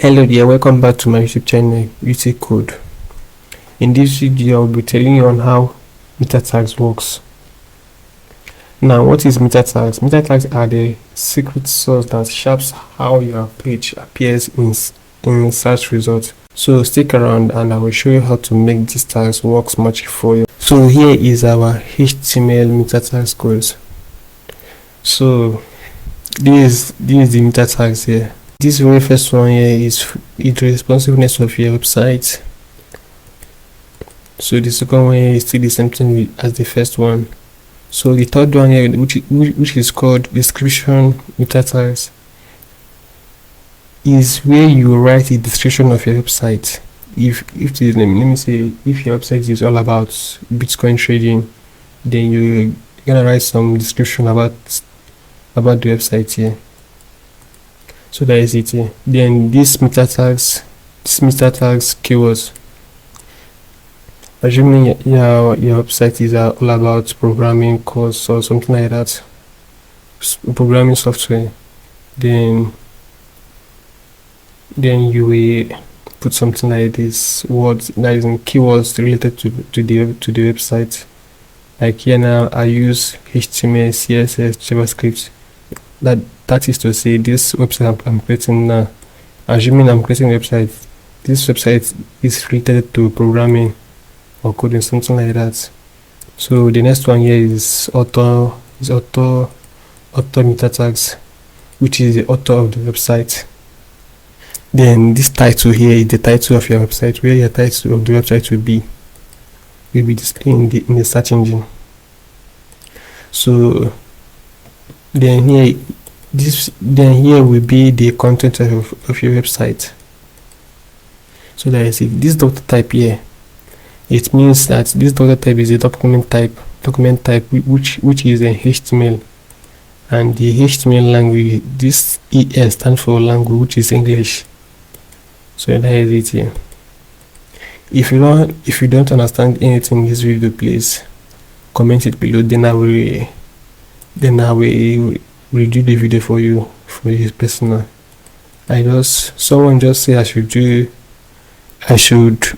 Hello there, welcome back to my YouTube channel, UT Code. In this video, I'll be telling you on how meta tags works. Now, what is meta tags? Meta tags are the secret sauce that shapes how your page appears in search results. So stick around and I will show you how to make these tags work much for you. So here is our HTML meta tags codes. So this is the meta tags here. This very first one here is the responsiveness of your website. So the second one here is still the same thing as the first one. So the third one here, which is called description meta tags, is where you write the description of your website. If let me say, if your website is all about Bitcoin trading, then you're gonna write some description about the website here. So that is it here. Then this meta tags keywords. Assuming your website is all about programming course or something like that, programming software, then you will put something like this words that is in keywords related to the website. Like here now, I use HTML, CSS, JavaScript. That is to say, this website I'm creating now, assuming I'm creating a website, this website is related to programming or coding, something like that. So the next one here is author meta tags, which is the author of the website. Then this title here is the title of your website, where your title of the website will be displayed in the search engine. So then here will be the content of your website. So that is it. This data type here, it means that this data type is a document type which is an HTML, and the HTML language, this ES stands for language, which is English. So that is it here. If you don't understand anything in this video, please comment it below, then I will redo the video for you personal. Someone just say I should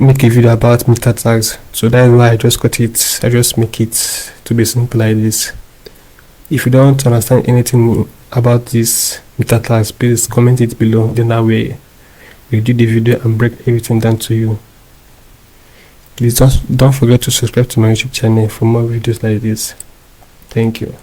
make a video about meta tags, so that's why I just make it to be simple like this. If you don't understand anything about this meta tags, please comment it below, then I will redo the video and break everything down to you. Please don't forget to subscribe to my YouTube channel for more videos like this. Thank you.